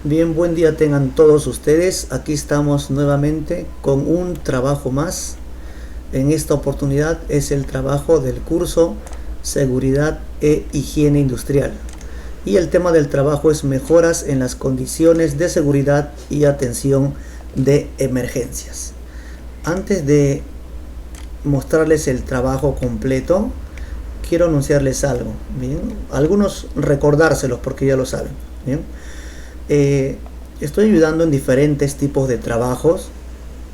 Bien, buen día tengan todos ustedes. Aquí estamos nuevamente con un trabajo más. En esta oportunidad es el trabajo del curso Seguridad e Higiene Industrial. Y el tema del trabajo es mejoras en las condiciones de seguridad y atención de emergencias. Antes de mostrarles el trabajo completo, quiero anunciarles algo. Bien, algunos recordárselos porque ya lo saben. Bien. Estoy ayudando en diferentes tipos de trabajos,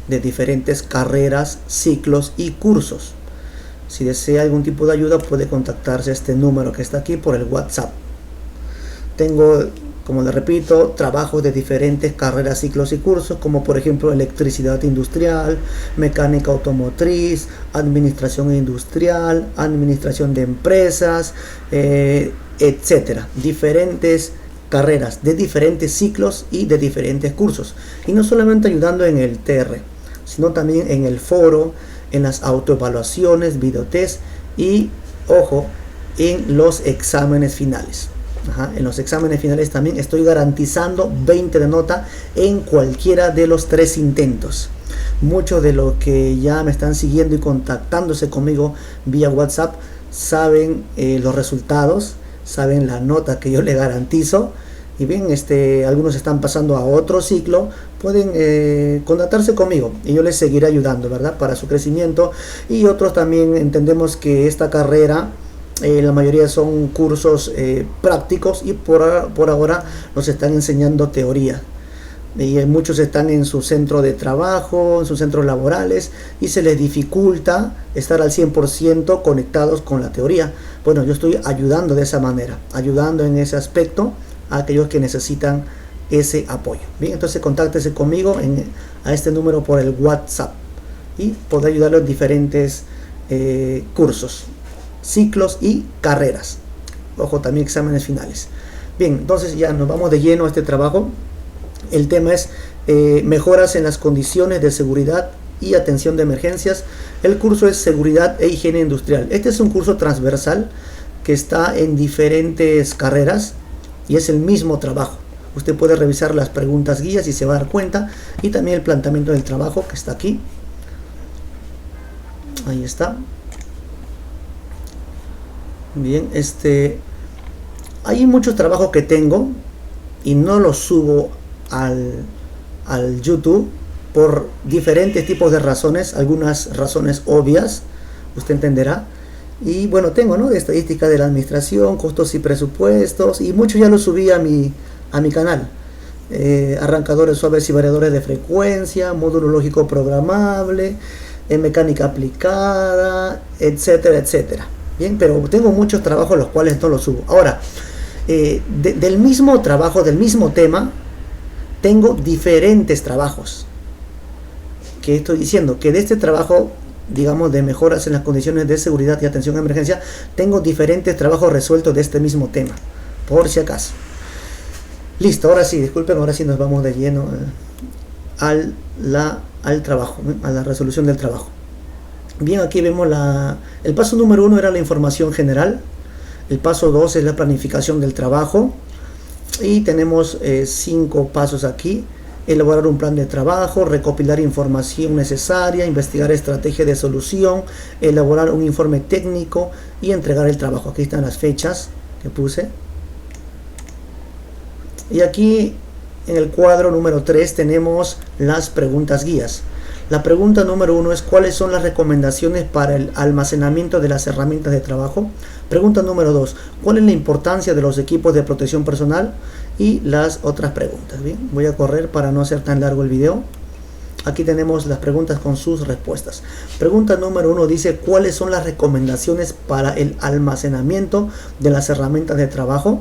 de diferentes carreras, ciclos y cursos. Si desea algún tipo de ayuda, puede contactarse a este número que está aquí por el WhatsApp. Tengo, como le repito, trabajos de diferentes carreras, ciclos y cursos, como por ejemplo electricidad industrial, mecánica automotriz, administración industrial, administración de empresas, etcétera. Diferentes carreras de diferentes ciclos y de diferentes cursos, y no solamente ayudando en el TR, sino también en el foro, en las autoevaluaciones, videotest y, ojo, en los exámenes finales. En los exámenes finales también estoy garantizando 20 de nota en cualquiera de los 3 intentos. Muchos de los que ya me están siguiendo y contactándose conmigo vía WhatsApp saben los resultados, saben la nota que yo le garantizo. Y bien, algunos están pasando a otro ciclo, pueden contactarse conmigo y yo les seguiré ayudando, ¿verdad? Para su crecimiento. Y otros también entendemos que esta carrera, la mayoría son cursos prácticos, y por ahora nos están enseñando teoría. Y muchos están en su centro de trabajo, en sus centros laborales, y se les dificulta estar al 100% conectados con la teoría. Bueno, yo estoy ayudando de esa manera, ayudando en ese aspecto a aquellos que necesitan ese apoyo. Bien, entonces contáctese conmigo a este número por el WhatsApp y podré ayudarlos en diferentes cursos, ciclos y carreras. Ojo, también exámenes finales. Bien, entonces ya nos vamos de lleno a este trabajo. El tema es mejoras en las condiciones de seguridad y atención de emergencias. El curso es Seguridad e Higiene Industrial. Este es un curso transversal que está en diferentes carreras y es el mismo trabajo. Usted puede revisar las preguntas guías y se va a dar cuenta, y también el planteamiento del trabajo que está aquí. Ahí está. Bien, hay muchos trabajos que tengo y no los subo al YouTube por diferentes tipos de razones, algunas razones obvias, usted entenderá. Y bueno, tengo, ¿no?, de estadística de la administración, costos y presupuestos, y muchos ya los subí a mi canal. Arrancadores suaves y variadores de frecuencia, módulo lógico programable, mecánica aplicada, etcétera, etcétera. Bien, pero tengo muchos trabajos los cuales no los subo. Ahora, del mismo trabajo, del mismo tema, tengo diferentes trabajos. ¿Qué estoy diciendo? Que de este trabajo, digamos, de mejoras en las condiciones de seguridad y atención a emergencia, tengo diferentes trabajos resueltos de este mismo tema, por si acaso. Listo, ahora sí, disculpen, ahora sí nos vamos de lleno al trabajo, a la resolución del trabajo. Bien, aquí vemos el paso número 1 era la información general, el paso 2 es la planificación del trabajo, y tenemos 5 pasos aquí. Elaborar un plan de trabajo, recopilar información necesaria, investigar estrategia de solución, elaborar un informe técnico y entregar el trabajo. Aquí están las fechas que puse. Y aquí en el cuadro número 3 tenemos las preguntas guías. La pregunta número 1 es: ¿cuáles son las recomendaciones para el almacenamiento de las herramientas de trabajo? Pregunta número 2: ¿cuál es la importancia de los equipos de protección personal? Y las otras preguntas. Bien, voy a correr para no hacer tan largo el video. Aquí tenemos las preguntas con sus respuestas. Pregunta número 1 dice: ¿cuáles son las recomendaciones para el almacenamiento de las herramientas de trabajo?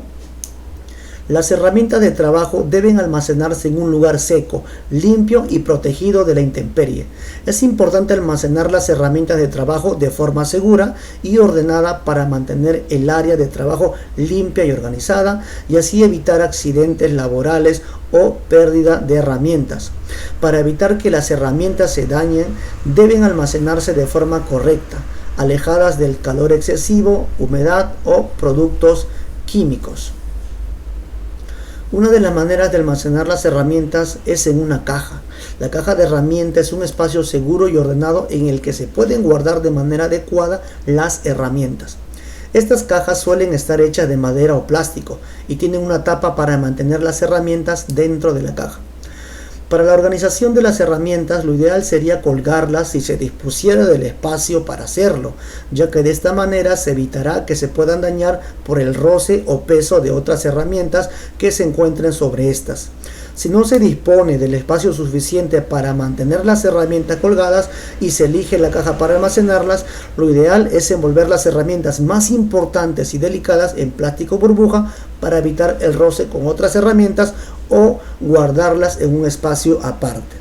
Las herramientas de trabajo deben almacenarse en un lugar seco, limpio y protegido de la intemperie. Es importante almacenar las herramientas de trabajo de forma segura y ordenada para mantener el área de trabajo limpia y organizada, y así evitar accidentes laborales o pérdida de herramientas. Para evitar que las herramientas se dañen, deben almacenarse de forma correcta, alejadas del calor excesivo, humedad o productos químicos. Una de las maneras de almacenar las herramientas es en una caja. La caja de herramientas es un espacio seguro y ordenado en el que se pueden guardar de manera adecuada las herramientas. Estas cajas suelen estar hechas de madera o plástico y tienen una tapa para mantener las herramientas dentro de la caja. Para la organización de las herramientas, lo ideal sería colgarlas si se dispusiera del espacio para hacerlo, ya que de esta manera se evitará que se puedan dañar por el roce o peso de otras herramientas que se encuentren sobre estas. Si no se dispone del espacio suficiente para mantener las herramientas colgadas y se elige la caja para almacenarlas, lo ideal es envolver las herramientas más importantes y delicadas en plástico burbuja para evitar el roce con otras herramientas o guardarlas en un espacio aparte.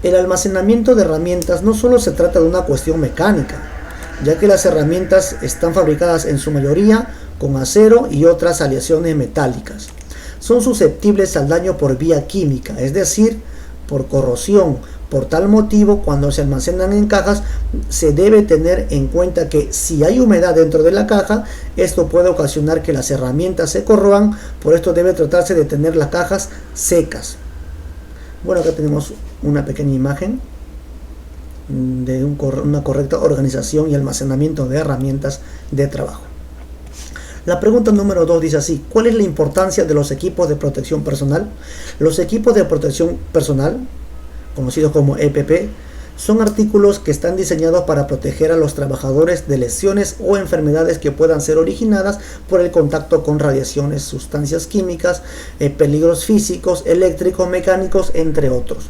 El almacenamiento de herramientas no solo se trata de una cuestión mecánica, ya que las herramientas están fabricadas en su mayoría con acero y otras aleaciones metálicas. Son susceptibles al daño por vía química, es decir, por corrosión. Por tal motivo, cuando se almacenan en cajas, se debe tener en cuenta que si hay humedad dentro de la caja, esto puede ocasionar que las herramientas se corroan. Por esto debe tratarse de tener las cajas secas. Bueno, acá tenemos una pequeña imagen de una correcta organización y almacenamiento de herramientas de trabajo. La pregunta número 2 dice así: ¿cuál es la importancia de los equipos de protección personal? Los equipos de protección personal, conocidos como EPP, son artículos que están diseñados para proteger a los trabajadores de lesiones o enfermedades que puedan ser originadas por el contacto con radiaciones, sustancias químicas, peligros físicos, eléctricos, mecánicos, entre otros.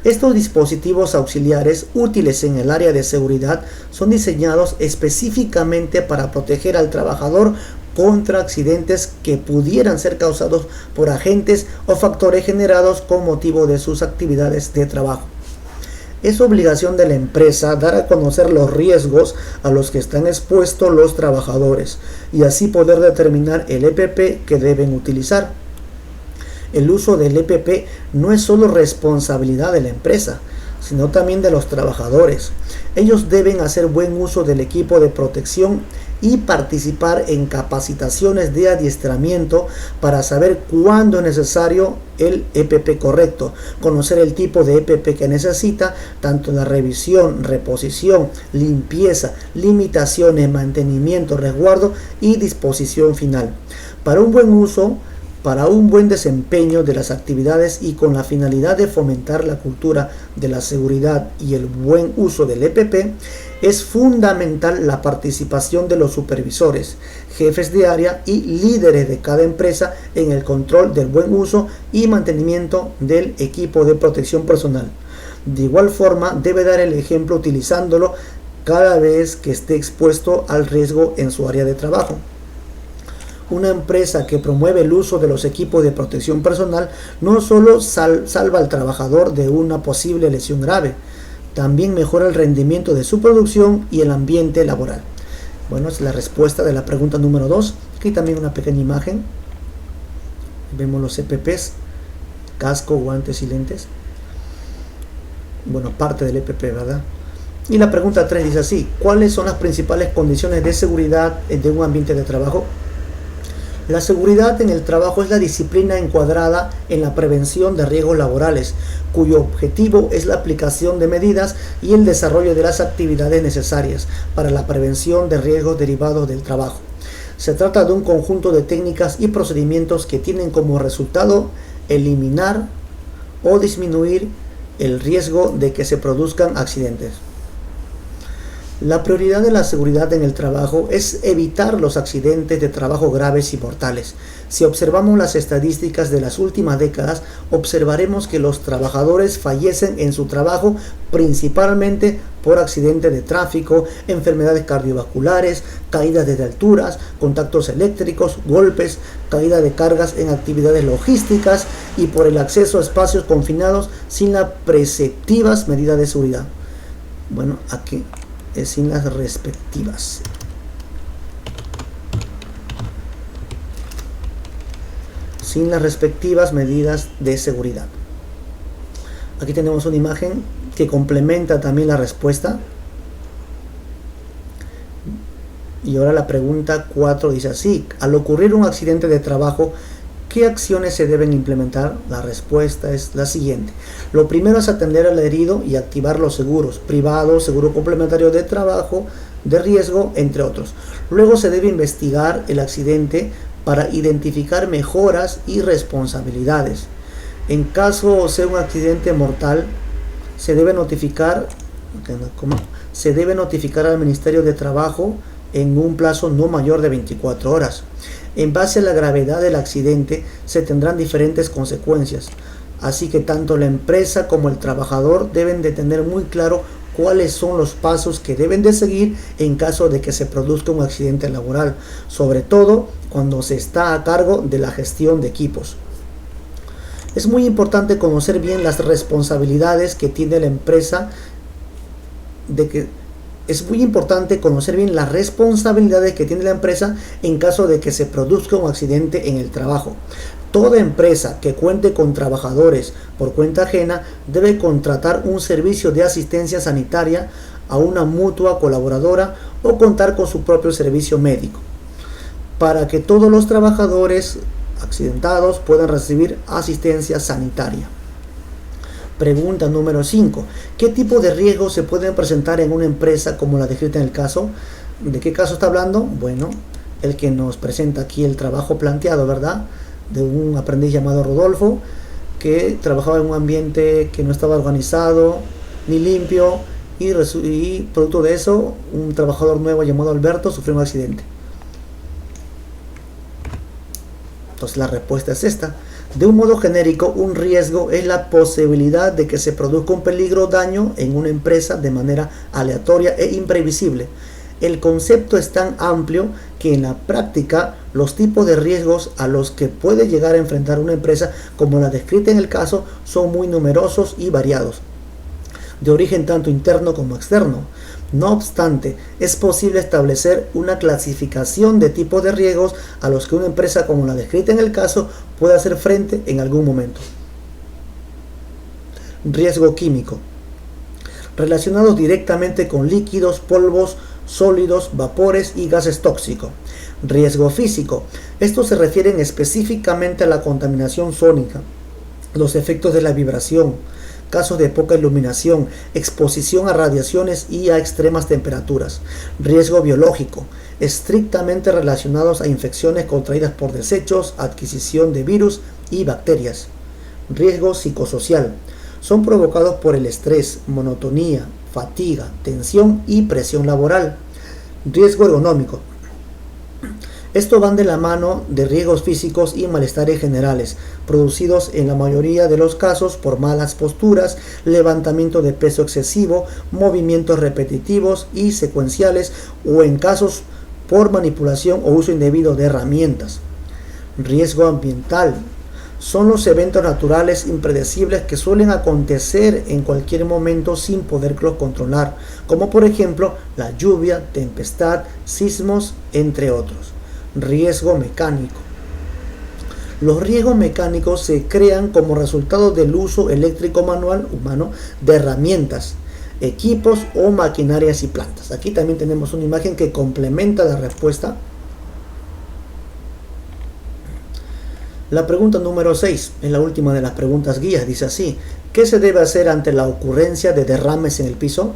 Estos dispositivos auxiliares útiles en el área de seguridad son diseñados específicamente para proteger al trabajador contra accidentes que pudieran ser causados por agentes o factores generados con motivo de sus actividades de trabajo. Es obligación de la empresa dar a conocer los riesgos a los que están expuestos los trabajadores y así poder determinar el EPP que deben utilizar. El uso del EPP no es solo responsabilidad de la empresa, sino también de los trabajadores. Ellos deben hacer buen uso del equipo de protección y participar en capacitaciones de adiestramiento para saber cuándo es necesario el EPP correcto, conocer el tipo de EPP que necesita, tanto en la revisión, reposición, limpieza, limitaciones, mantenimiento, resguardo y disposición final. Para un buen uso, para un buen desempeño de las actividades y con la finalidad de fomentar la cultura de la seguridad y el buen uso del EPP, es fundamental la participación de los supervisores, jefes de área y líderes de cada empresa en el control del buen uso y mantenimiento del equipo de protección personal. De igual forma, debe dar el ejemplo utilizándolo cada vez que esté expuesto al riesgo en su área de trabajo. Una empresa que promueve el uso de los equipos de protección personal no solo salva al trabajador de una posible lesión grave, también mejora el rendimiento de su producción y el ambiente laboral. Bueno, es la respuesta de la pregunta número 2. Aquí también una pequeña imagen. Vemos los EPPs, casco, guantes y lentes. Bueno, parte del EPP, ¿verdad? Y la pregunta 3 dice así: ¿cuáles son las principales condiciones de seguridad de un ambiente de trabajo? La seguridad en el trabajo es la disciplina encuadrada en la prevención de riesgos laborales, cuyo objetivo es la aplicación de medidas y el desarrollo de las actividades necesarias para la prevención de riesgos derivados del trabajo. Se trata de un conjunto de técnicas y procedimientos que tienen como resultado eliminar o disminuir el riesgo de que se produzcan accidentes. La prioridad de la seguridad en el trabajo es evitar los accidentes de trabajo graves y mortales. Si observamos las estadísticas de las últimas décadas, observaremos que los trabajadores fallecen en su trabajo principalmente por accidentes de tráfico, enfermedades cardiovasculares, caídas desde alturas, contactos eléctricos, golpes, caída de cargas en actividades logísticas y por el acceso a espacios confinados sin las preceptivas medidas de seguridad. Bueno, aquí sin las respectivas. Sin las respectivas medidas de seguridad. Aquí tenemos una imagen que complementa también la respuesta. Y ahora la pregunta 4 dice así: al ocurrir un accidente de trabajo, ¿Qué acciones se deben implementar? La respuesta es la siguiente. Lo primero es atender al herido y activar los seguros privados, seguro complementario de trabajo, de riesgo, entre otros. Luego se debe investigar el accidente para identificar mejoras y responsabilidades. En caso sea un accidente mortal, se debe notificar al Ministerio de Trabajo en un plazo no mayor de 24 horas. En base a la gravedad del accidente se tendrán diferentes consecuencias, así que tanto la empresa como el trabajador deben de tener muy claro cuáles son los pasos que deben de seguir en caso de que se produzca un accidente laboral, sobre todo cuando se está a cargo de la gestión de equipos. Es muy importante conocer bien las responsabilidades que tiene la empresa en caso de que se produzca un accidente en el trabajo. Toda empresa que cuente con trabajadores por cuenta ajena debe contratar un servicio de asistencia sanitaria a una mutua colaboradora o contar con su propio servicio médico para que todos los trabajadores accidentados puedan recibir asistencia sanitaria. Pregunta número 5. ¿Qué tipo de riesgos se pueden presentar en una empresa como la descrita en el caso? ¿De qué caso está hablando? Bueno, el que nos presenta aquí el trabajo planteado, ¿verdad? De un aprendiz llamado Rodolfo, que trabajaba en un ambiente que no estaba organizado ni limpio, y producto de eso, un trabajador nuevo llamado Alberto sufrió un accidente. Entonces la respuesta es esta. De un modo genérico, un riesgo es la posibilidad de que se produzca un peligro o daño en una empresa de manera aleatoria e imprevisible. El concepto es tan amplio que en la práctica los tipos de riesgos a los que puede llegar a enfrentar una empresa como la descrita en el caso son muy numerosos y variados, de origen tanto interno como externo. No obstante, es posible establecer una clasificación de tipos de riesgos a los que una empresa como la descrita en el caso puede hacer frente en algún momento. Riesgo químico. Relacionados directamente con líquidos, polvos, sólidos, vapores y gases tóxicos. Riesgo físico. Estos se refieren específicamente a la contaminación sónica, los efectos de la vibración, casos de poca iluminación, exposición a radiaciones y a extremas temperaturas. Riesgo biológico, estrictamente relacionados a infecciones contraídas por desechos, adquisición de virus y bacterias. Riesgo psicosocial, son provocados por el estrés, monotonía, fatiga, tensión y presión laboral. Riesgo ergonómico. Esto van de la mano de riesgos físicos y malestares generales, producidos en la mayoría de los casos por malas posturas, levantamiento de peso excesivo, movimientos repetitivos y secuenciales, o en casos por manipulación o uso indebido de herramientas. Riesgo ambiental. Son los eventos naturales impredecibles que suelen acontecer en cualquier momento sin poderlos controlar, como por ejemplo la lluvia, tempestad, sismos, entre otros. Riesgo mecánico. Los riesgos mecánicos se crean como resultado del uso eléctrico manual humano de herramientas, equipos o maquinarias y plantas. Aquí también tenemos una imagen que complementa la respuesta. La pregunta número 6 es la última de las preguntas guías. Dice así: ¿qué se debe hacer ante la ocurrencia de derrames en el piso?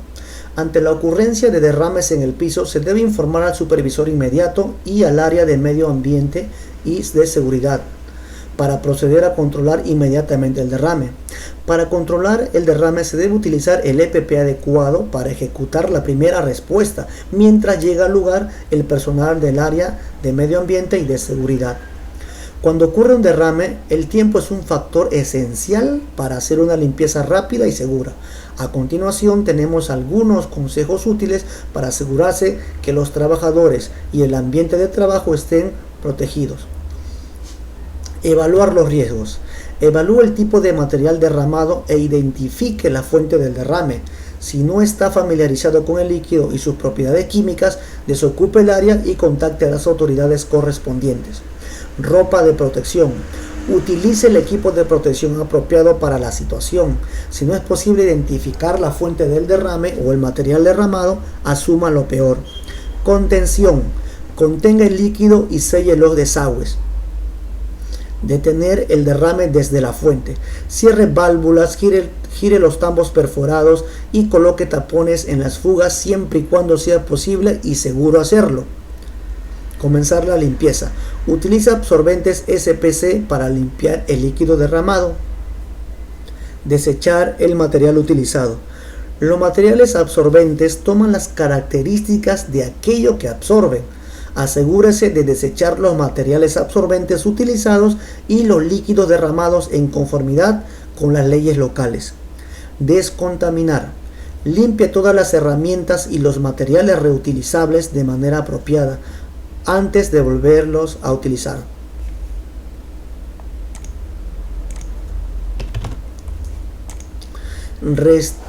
Ante la ocurrencia de derrames en el piso, se debe informar al supervisor inmediato y al área de medio ambiente y de seguridad para proceder a controlar inmediatamente el derrame. Para controlar el derrame se debe utilizar el EPP adecuado para ejecutar la primera respuesta, mientras llega al lugar el personal del área de medio ambiente y de seguridad. Cuando ocurre un derrame, el tiempo es un factor esencial para hacer una limpieza rápida y segura. A continuación tenemos algunos consejos útiles para asegurarse que los trabajadores y el ambiente de trabajo estén protegidos. Evaluar los riesgos. Evalúe el tipo de material derramado e identifique la fuente del derrame. Si no está familiarizado con el líquido y sus propiedades químicas, desocupe el área y contacte a las autoridades correspondientes. Ropa de protección. Utilice el equipo de protección apropiado para la situación. Si no es posible identificar la fuente del derrame o el material derramado, asuma lo peor. Contención. Contenga el líquido y selle los desagües. Detener el derrame desde la fuente. Cierre válvulas, gire los tambos perforados y coloque tapones en las fugas siempre y cuando sea posible y seguro hacerlo. Comenzar la limpieza. Utiliza absorbentes SPC para limpiar el líquido derramado. Desechar el material utilizado. Los materiales absorbentes toman las características de aquello que absorben. Asegúrese de desechar los materiales absorbentes utilizados y los líquidos derramados en conformidad con las leyes locales. Descontaminar. Limpie todas las herramientas y los materiales reutilizables de manera apropiada antes de volverlos a utilizar.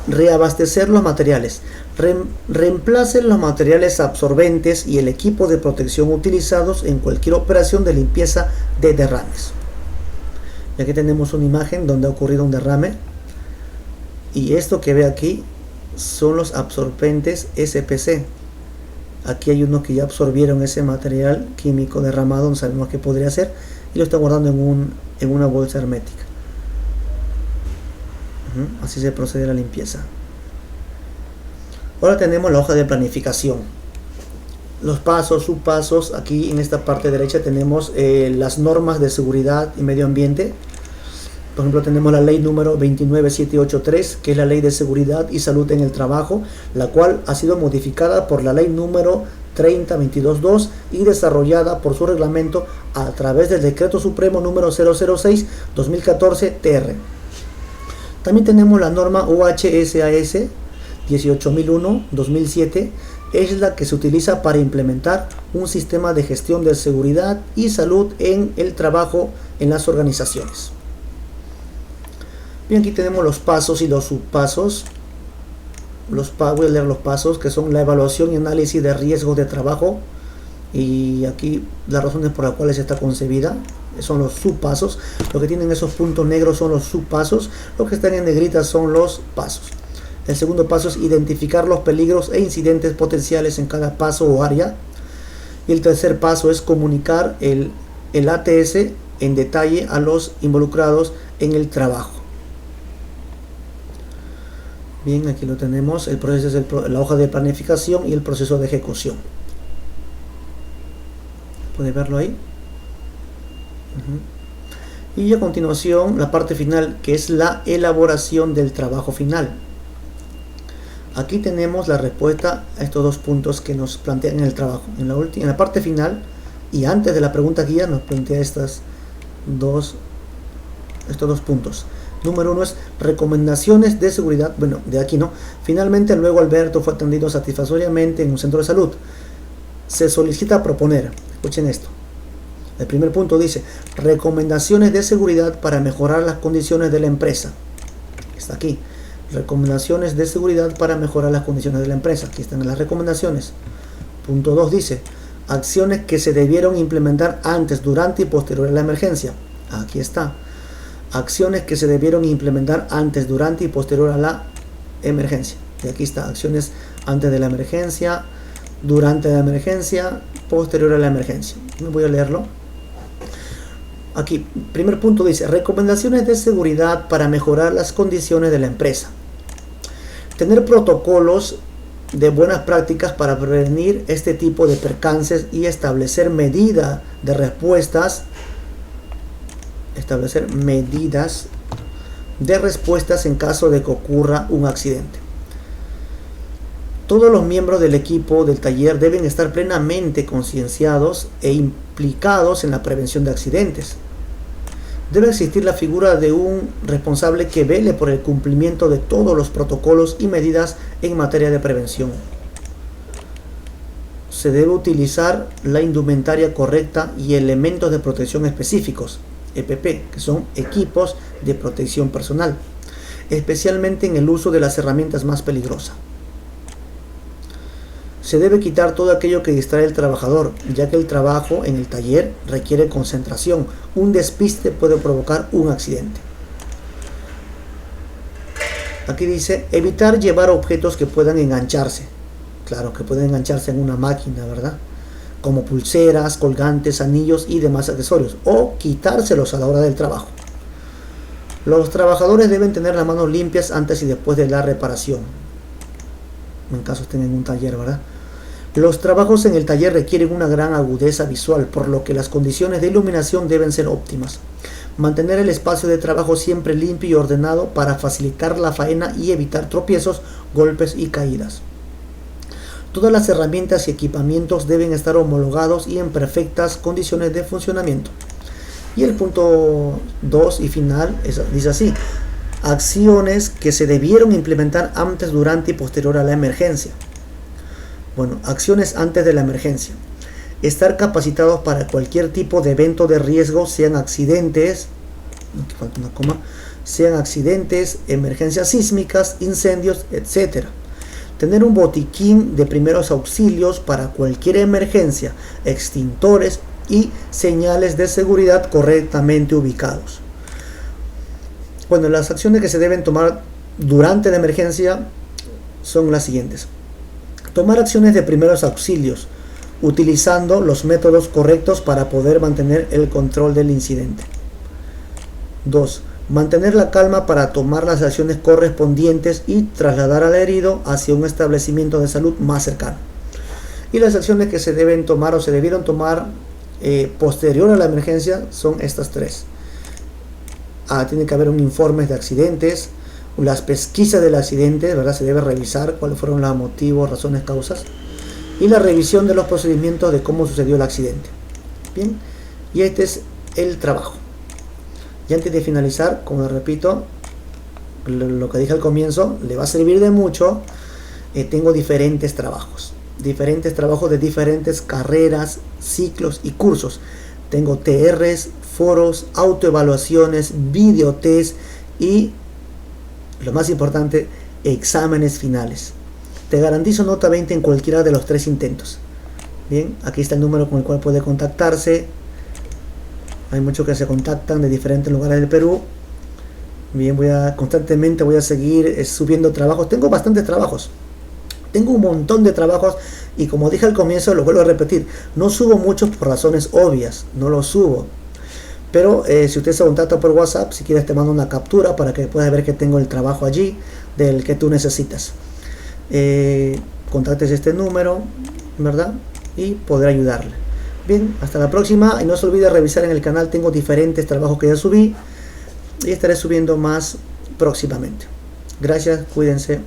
Reabastecer los materiales. Reemplacen los materiales absorbentes y el equipo de protección utilizados en cualquier operación de limpieza de derrames. Y aquí tenemos una imagen donde ha ocurrido un derrame. Y esto que ve aquí son los absorbentes SPC. Aquí hay unos que ya absorbieron ese material químico derramado, no sabemos qué podría ser, y lo está guardando en una bolsa hermética. Así se procede a la limpieza. Ahora tenemos la hoja de planificación. Los pasos, subpasos. Aquí en esta parte derecha tenemos las normas de seguridad y medio ambiente. Por ejemplo, tenemos la ley número 29783, que es la ley de seguridad y salud en el trabajo, la cual ha sido modificada por la ley número 30222 y desarrollada por su reglamento a través del decreto supremo número 006-2014-TR. También tenemos la norma UHSAS 18001-2007, es la que se utiliza para implementar un sistema de gestión de seguridad y salud en el trabajo en las organizaciones. Bien, aquí tenemos los pasos y los subpasos. Voy a leer los pasos, que son la evaluación y análisis de riesgos de trabajo, y aquí las razones por las cuales está concebida son los subpasos. Lo que tienen esos puntos negros son los subpasos, los que están en negrita son los pasos. El segundo paso es identificar los peligros e incidentes potenciales en cada paso o área, y el tercer paso es comunicar el ATS en detalle a los involucrados en el trabajo. Bien, aquí lo tenemos. El proceso es la hoja de planificación y el proceso de ejecución. ¿Puede verlo ahí? Y a continuación la parte final, que es la elaboración del trabajo final. Aquí tenemos la respuesta a estos dos puntos que nos plantean en el trabajo. En la parte final y antes de la pregunta guía nos plantea estos dos puntos. Número 1 es recomendaciones de seguridad. Bueno, de aquí no. Finalmente, luego Alberto fue atendido satisfactoriamente en un centro de salud. Se solicita proponer. Escuchen esto. El primer punto dice recomendaciones de seguridad para mejorar las condiciones de la empresa. Está aquí. Recomendaciones de seguridad para mejorar las condiciones de la empresa. Aquí están las recomendaciones. Punto 2 dice acciones que se debieron implementar antes, durante y posterior a la emergencia. Aquí está. Acciones que se debieron implementar antes, durante y posterior a la emergencia. Y aquí está, acciones antes de la emergencia, durante la emergencia, posterior a la emergencia. Voy a leerlo. Aquí, primer punto dice, recomendaciones de seguridad para mejorar las condiciones de la empresa. Tener protocolos de buenas prácticas para prevenir este tipo de percances y establecer medidas de respuestas. Establecer medidas de respuestas en caso de que ocurra un accidente. Todos los miembros del equipo del taller deben estar plenamente concienciados e implicados en la prevención de accidentes. Debe existir la figura de un responsable que vele por el cumplimiento de todos los protocolos y medidas en materia de prevención. Se debe utilizar la indumentaria correcta y elementos de protección específicos, EPP, que son equipos de protección personal, especialmente en el uso de las herramientas más peligrosas. Se debe quitar todo aquello que distrae al trabajador, ya que el trabajo en el taller requiere concentración. Un despiste puede provocar un accidente. Aquí dice, evitar llevar objetos que puedan engancharse. Claro, que pueden engancharse en una máquina, ¿verdad? como pulseras, colgantes, anillos y demás accesorios, o quitárselos a la hora del trabajo. Los trabajadores deben tener las manos limpias antes y después de la reparación, en caso estén en un taller, ¿verdad? Los trabajos en el taller requieren una gran agudeza visual, por lo que las condiciones de iluminación deben ser óptimas. Mantener el espacio de trabajo siempre limpio y ordenado para facilitar la faena y evitar tropiezos, golpes y caídas. Todas las herramientas y equipamientos deben estar homologados y en perfectas condiciones de funcionamiento. Y el punto 2 y final dice así: acciones que se debieron implementar antes, durante y posterior a la emergencia. Bueno, acciones antes de la emergencia: estar capacitados para cualquier tipo de evento de riesgo, sean accidentes, aquí falta una coma, sean accidentes, emergencias sísmicas, incendios, etc. Tener un botiquín de primeros auxilios para cualquier emergencia, extintores y señales de seguridad correctamente ubicados. Bueno, las acciones que se deben tomar durante la emergencia son las siguientes: tomar acciones de primeros auxilios, utilizando los métodos correctos para poder mantener el control del incidente. 2. Mantener la calma para tomar las acciones correspondientes y trasladar al herido hacia un establecimiento de salud más cercano. Y las acciones que se deben tomar o se debieron tomar posterior a la emergencia son estas tres. Tiene que haber un informe de accidentes, las pesquisas del accidente, ¿verdad? Se debe revisar cuáles fueron los motivos, razones, causas, y la revisión de los procedimientos de cómo sucedió el accidente. Bien, y este es el trabajo. Y antes de finalizar, como les repito, lo que dije al comienzo, le va a servir de mucho. Tengo diferentes trabajos de diferentes carreras, ciclos y cursos. Tengo TRs, foros, autoevaluaciones, videotest y, lo más importante, exámenes finales. Te garantizo nota 20 en cualquiera de los 3 intentos. Bien, aquí está el número con el cual puede contactarse. Hay muchos que se contactan de diferentes lugares del Perú. Bien, constantemente voy a seguir subiendo trabajos. Tengo bastantes trabajos. Tengo un montón de trabajos y, como dije al comienzo, lo vuelvo a repetir, no subo muchos por razones obvias, no los subo. Pero si usted se contacta por WhatsApp, si quieres te mando una captura para que puedas ver que tengo el trabajo allí del que tú necesitas. Contactes este número, ¿verdad? Y podré ayudarle. Bien, hasta la próxima y no se olvide revisar en el canal, tengo diferentes trabajos que ya subí y estaré subiendo más próximamente. Gracias, cuídense.